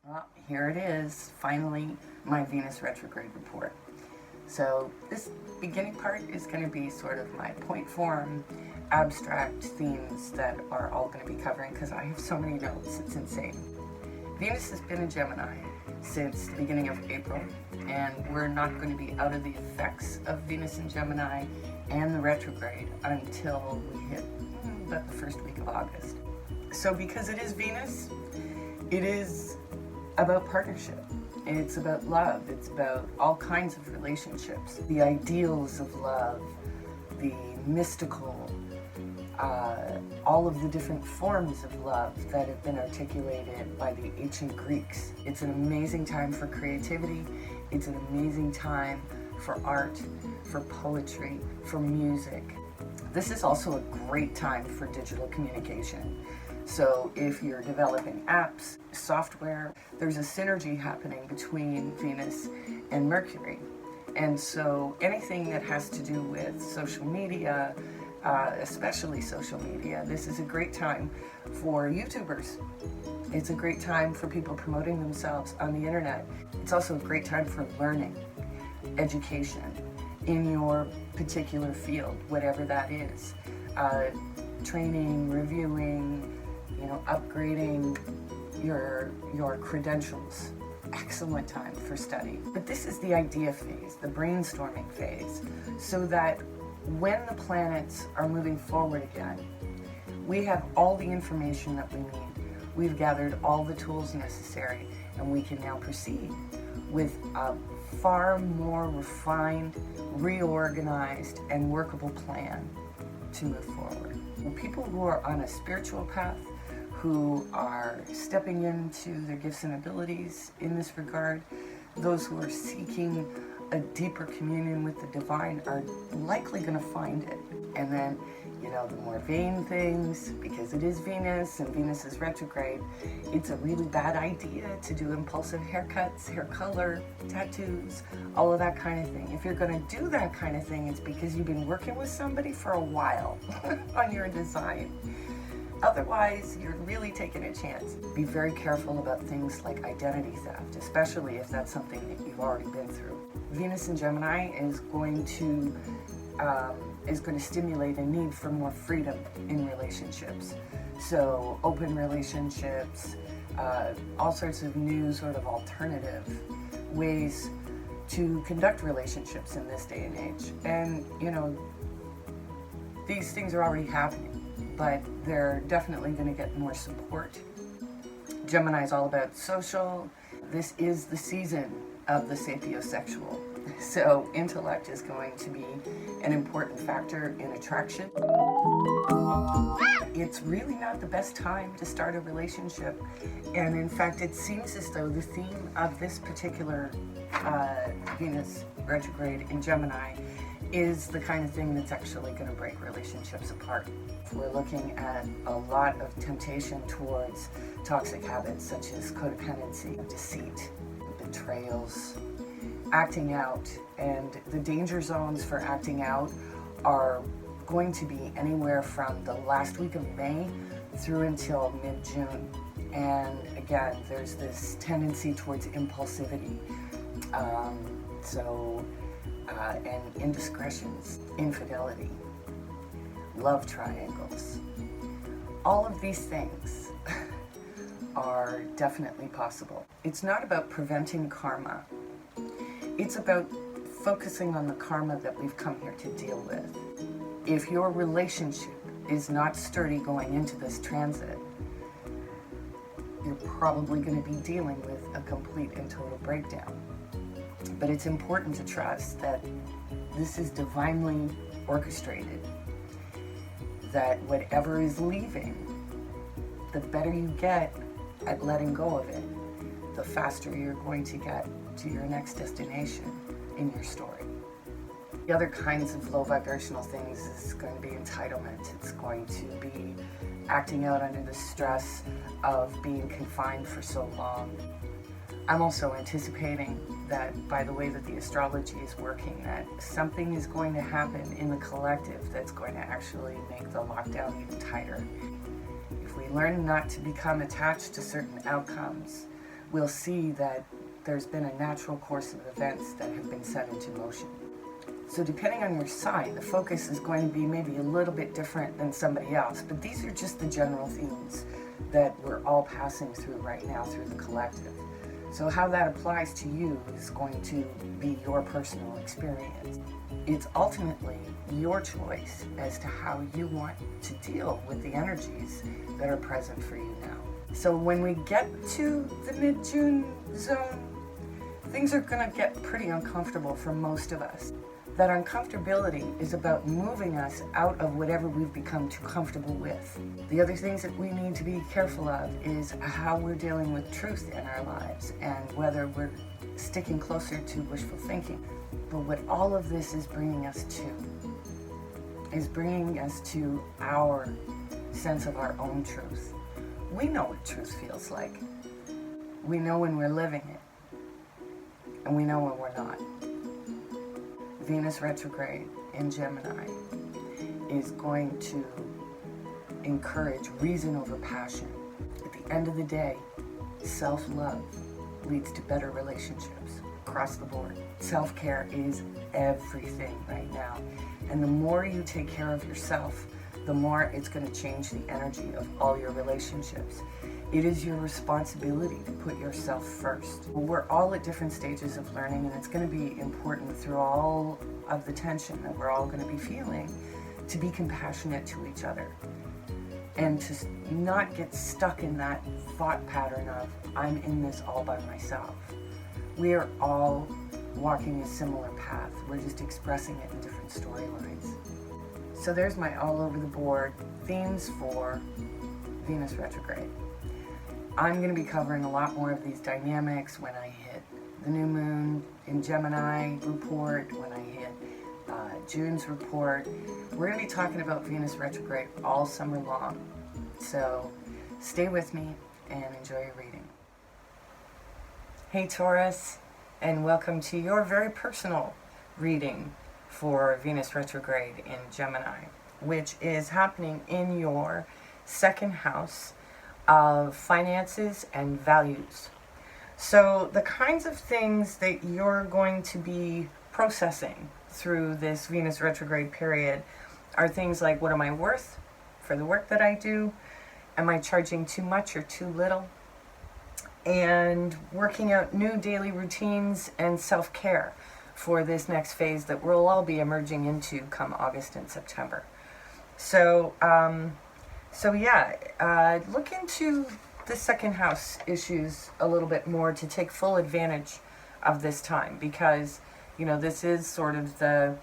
Well, here it is, finally, my Venus retrograde report. So this beginning part is going to be sort of my point form, abstract themes that are all going to be covering because I have so many notes, it's insane. Venus has been in Gemini since the beginning of April, and we're not going to be out of the effects of Venus in Gemini and the retrograde until we hit about the first week of August. So because it is Venus, it is about partnership. It's about love. It's about all kinds of relationships. The ideals of love, the mystical, all of the different forms of love that have been articulated by the ancient Greeks. It's an amazing time for creativity. It's an amazing time for art, for poetry, for music. This is also a great time for digital communication. So if you're developing apps, software, there's a synergy happening between Venus and Mercury. And so anything that has to do with social media, especially social media, this is a great time for YouTubers. It's a great time for people promoting themselves on the internet. It's also a great time for learning, education in your particular field, whatever that is. Training, reviewing, upgrading your credentials. Excellent time for study. But this is the idea phase, the brainstorming phase, so that when the planets are moving forward again, we have all the information that we need. We've gathered all the tools necessary, and we can now proceed with a far more refined, reorganized, and workable plan to move forward. People who are on a spiritual path, who are stepping into their gifts and abilities in this regard, those who are seeking a deeper communion with the divine are likely going to find it. And then, the more vain things, because it is Venus and Venus is retrograde, it's a really bad idea to do impulsive haircuts, hair color, tattoos, all of that kind of thing. If you're going to do that kind of thing, it's because you've been working with somebody for a while on your design. Otherwise, you're really taking a chance. Be very careful about things like identity theft, especially if that's something that you've already been through. Venus in Gemini is going to stimulate a need for more freedom in relationships. So open relationships, all sorts of new sort of alternative ways to conduct relationships in this day and age. And, these things are already happening, but they're definitely going to get more support. Gemini is all about social. This is the season of the sapiosexual. So intellect is going to be an important factor in attraction. It's really not the best time to start a relationship. And in fact, it seems as though the theme of this particular Venus retrograde in Gemini is the kind of thing that's actually going to break relationships apart. We're looking at a lot of temptation towards toxic habits such as codependency, deceit, betrayals, acting out, and the danger zones for acting out are going to be anywhere from the last week of May through until mid-June. And again, there's this tendency towards impulsivity. And indiscretions, infidelity, love triangles. All of these things are definitely possible. It's not about preventing karma. It's about focusing on the karma that we've come here to deal with. If your relationship is not sturdy going into this transit, you're probably going to be dealing with a complete and total breakdown. But it's important to trust that this is divinely orchestrated, that whatever is leaving, the better you get at letting go of it, the faster you're going to get to your next destination in your story. The other kinds of low vibrational things is going to be entitlement. It's going to be acting out under the stress of being confined for so long. I'm also anticipating that by the way that the astrology is working, that something is going to happen in the collective that's going to actually make the lockdown even tighter. If we learn not to become attached to certain outcomes, we'll see that there's been a natural course of events that have been set into motion. So depending on your sign, the focus is going to be maybe a little bit different than somebody else, but these are just the general themes that we're all passing through right now through the collective. So how that applies to you is going to be your personal experience. It's ultimately your choice as to how you want to deal with the energies that are present for you now. So when we get to the mid-June zone, things are going to get pretty uncomfortable for most of us. That uncomfortability is about moving us out of whatever we've become too comfortable with. The other things that we need to be careful of is how we're dealing with truth in our lives and whether we're sticking closer to wishful thinking. But what all of this is bringing us to our sense of our own truth. We know what truth feels like. We know when we're living it, and we know when we're not. Venus retrograde in Gemini is going to encourage reason over passion. At the end of the day, self-love leads to better relationships across the board. Self-care is everything right now. And the more you take care of yourself, the more it's going to change the energy of all your relationships. It is your responsibility to put yourself first. We're all at different stages of learning, and it's going to be important through all of the tension that we're all going to be feeling to be compassionate to each other and to not get stuck in that thought pattern of, I'm in this all by myself. We are all walking a similar path. We're just expressing it in different storylines. So there's my all over the board themes for Venus retrograde. I'm going to be covering a lot more of these dynamics when I hit the new moon in Gemini report, when I hit June's report. We're going to be talking about Venus retrograde all summer long. So stay with me and enjoy your reading. Hey Taurus, and welcome to your very personal reading for Venus retrograde in Gemini, which is happening in your second house of finances and values. So the kinds of things that you're going to be processing through this Venus retrograde period are things like, what am I worth for the work that I do? Am I charging too much or too little? And working out new daily routines and self-care for this next phase that we'll all be emerging into come August and September. So look into the second house issues a little bit more to take full advantage of this time, because, you know, this is sort of the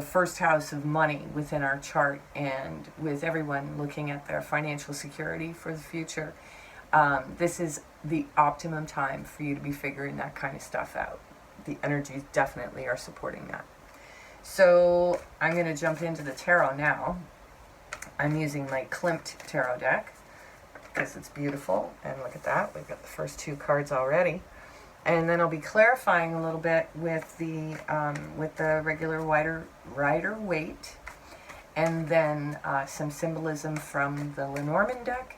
first house of money within our chart, and with everyone looking at their financial security for the future, this is the optimum time for you to be figuring that kind of stuff out. The energies definitely are supporting that. So I'm going to jump into the tarot now. I'm using my Klimt tarot deck because it's beautiful, and look at that, we've got the first two cards already. And then I'll be clarifying a little bit with the regular Rider Waite, and then some symbolism from the Lenormand deck,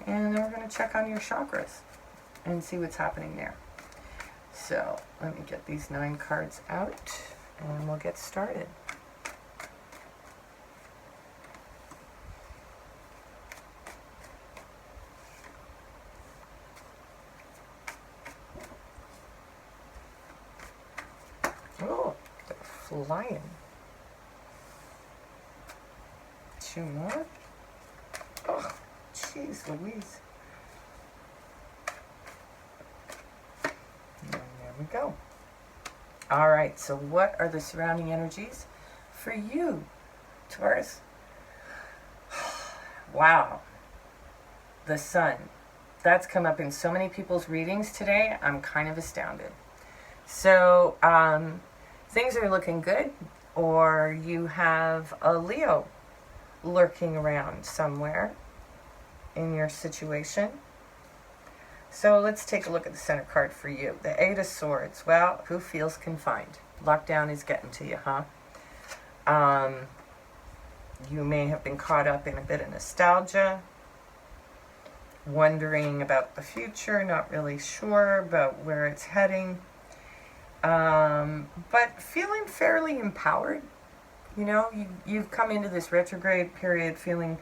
and then we're going to check on your chakras and see what's happening there. So let me get these 9 cards out and we'll get started. Oh, they're flying. 2 more. Oh, jeez Louise. And there we go. All right, so what are the surrounding energies for you, Taurus? Wow. The sun. That's come up in so many people's readings today. I'm kind of astounded. So, things are looking good, or you have a Leo lurking around somewhere in your situation. So let's take a look at the center card for you. The 8 of Swords. Well, who feels confined? Lockdown is getting to you, huh? You may have been caught up in a bit of nostalgia. wondering about the future, not really sure about where it's heading, but feeling fairly empowered. You know, you've come into this retrograde period feeling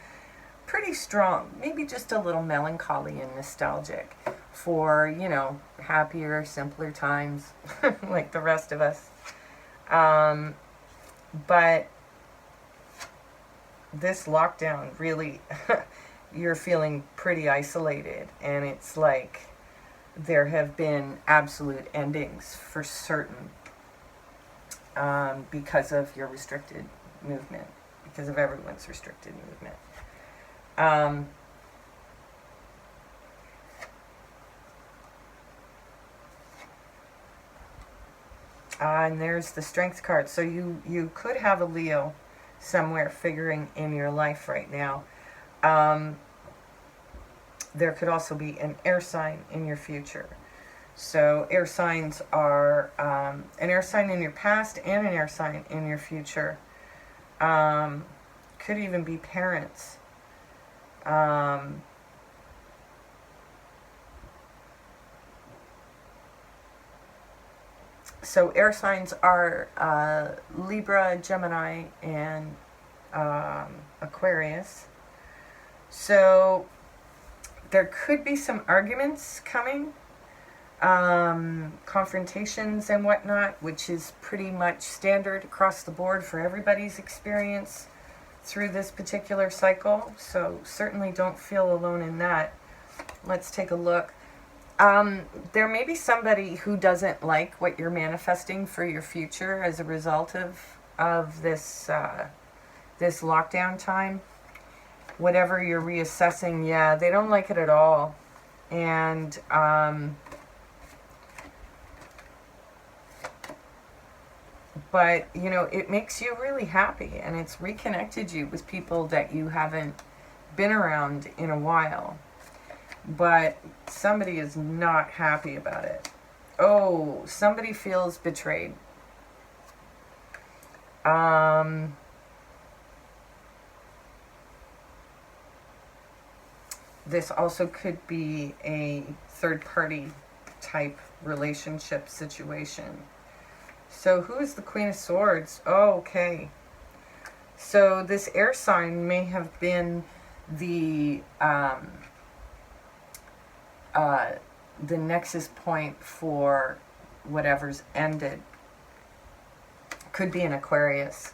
pretty strong, maybe just a little melancholy and nostalgic for, you know, happier, simpler times like the rest of us. But this lockdown really, you're feeling pretty isolated, and it's like there have been absolute endings for certain, because of your restricted movement, because of everyone's restricted movement. And there's the Strength card. So you could have a Leo somewhere figuring in your life right now. There could also be an air sign in your future. So air signs are an air sign in your past and an air sign in your future. Could even be parents. So air signs are Libra, Gemini, and Aquarius. So there could be some arguments coming, confrontations and whatnot, which is pretty much standard across the board for everybody's experience through this particular cycle. So certainly don't feel alone in that. Let's take a look. There may be somebody who doesn't like what you're manifesting for your future as a result of this this lockdown time. Whatever you're reassessing, yeah, they don't like it at all. And but you know, it makes you really happy, and it's reconnected you with people that you haven't been around in a while. But somebody is not happy about it. Oh, somebody feels betrayed. This also could be a third-party type relationship situation. So who is the Queen of Swords? Oh, okay. So this air sign may have been the nexus point for whatever's ended. Could be an Aquarius.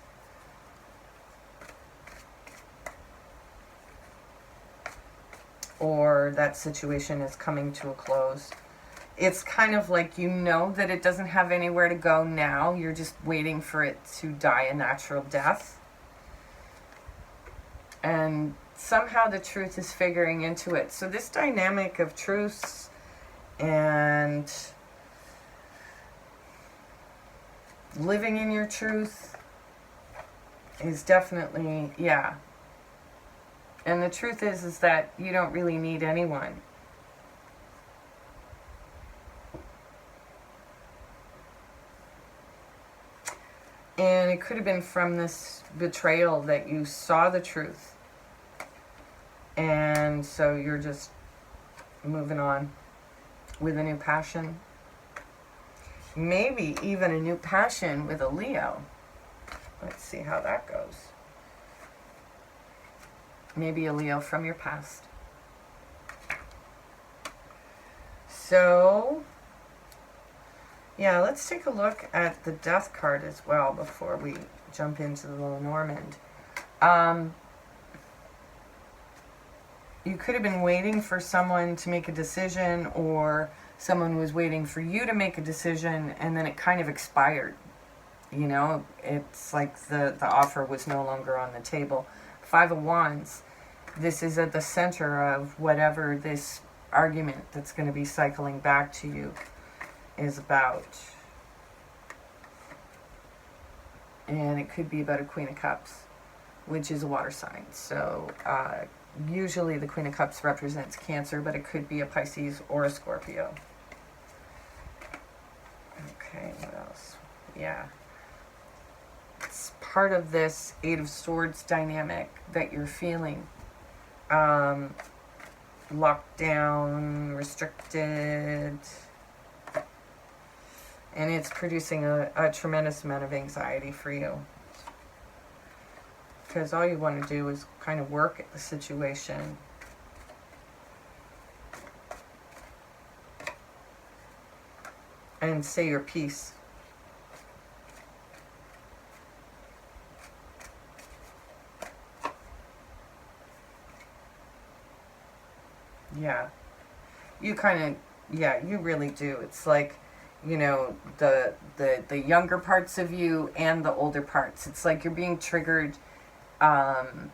Or that situation is coming to a close. It's kind of like, you know that it doesn't have anywhere to go now. You're just waiting for it to die a natural death. And somehow the truth is figuring into it. So this dynamic of truths and living in your truth is definitely, yeah. And the truth is that you don't really need anyone. And it could have been from this betrayal that you saw the truth. And so you're just moving on with a new passion. Maybe even a new passion with a Leo. Let's see how that goes. Maybe a Leo from your past. So, yeah, let's take a look at the Death card as well before we jump into the Lenormand. You could have been waiting for someone to make a decision, or someone was waiting for you to make a decision, and then it kind of expired. You know, it's like the offer was no longer on the table. Five of Wands. This is at the center of whatever this argument that's going to be cycling back to you is about. And it could be about a Queen of Cups, which is a water sign. So usually the Queen of Cups represents Cancer, but it could be a Pisces or a Scorpio. Okay, what else? Yeah. It's part of this Eight of Swords dynamic that you're feeling. locked down, restricted, and it's producing a tremendous amount of anxiety for you. Because all you want to do is kind of work at the situation. And say your piece. Yeah. You kind of, yeah, you really do. It's like, you know, the younger parts of you and the older parts. It's like you're being triggered to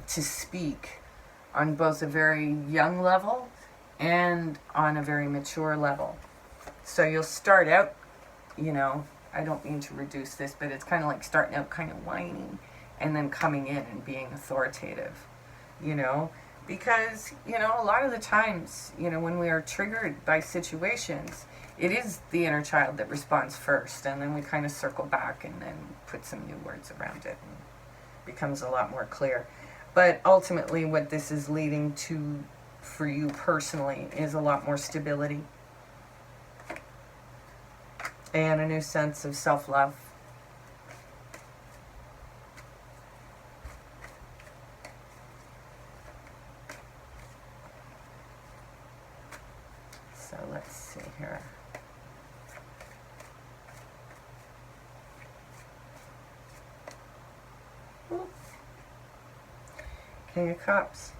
speak on both a very young level and on a very mature level. So you'll start out, you know, I don't mean to reduce this, but it's kind of like starting out kind of whiny and then coming in and being authoritative, you know, because, you know, a lot of the times, you know, when we are triggered by situations, it is the inner child that responds first, and then we kind of circle back and then put some new words around it, and it becomes a lot more clear. But ultimately what this is leading to for you personally is a lot more stability and a new sense of self-love. So let's see here. King of Cups.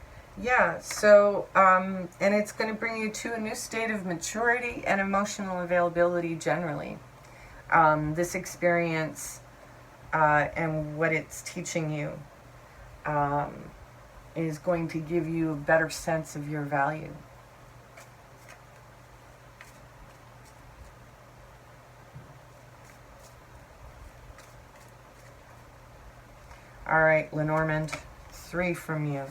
Yeah, so, and it's going to bring you to a new state of maturity and emotional availability generally. This experience and what it's teaching you is going to give you a better sense of your value. All right, Lenormand, 3 from you.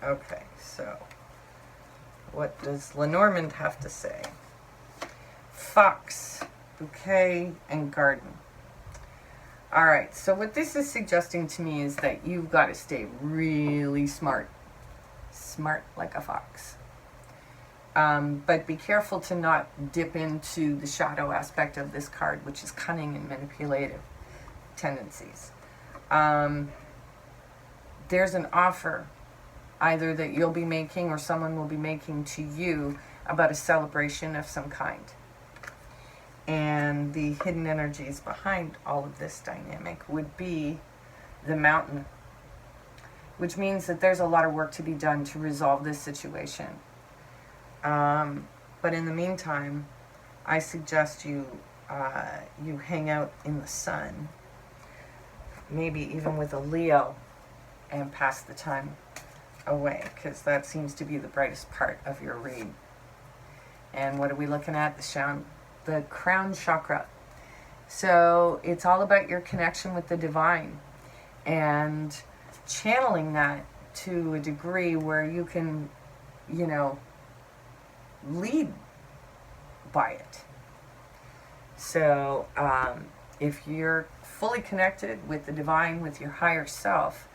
Okay, so what does Lenormand have to say? Fox, bouquet, and garden. All right, so what this is suggesting to me is that you've got to stay really smart. Smart like a fox. But be careful to not dip into the shadow aspect of this card, which is cunning and manipulative tendencies. There's an offer either that you'll be making or someone will be making to you about a celebration of some kind. And the hidden energies behind all of this dynamic would be the Mountain, which means that there's a lot of work to be done to resolve this situation. But in the meantime, I suggest you hang out in the sun, maybe even with a Leo, and pass the time away, because that seems to be the brightest part of your read. And what are we looking at? The crown chakra. So it's all about your connection with the divine and channeling that to a degree where you can, you know, lead by it. So if you're fully connected with the divine, with your higher self,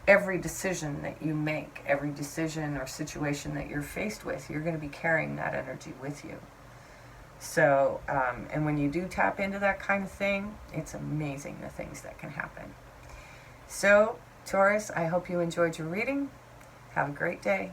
every decision that you make, every decision or situation that you're faced with, you're going to be carrying that energy with you. So, and when you do tap into that kind of thing, it's amazing the things that can happen. So, Taurus, I hope you enjoyed your reading. Have a great day.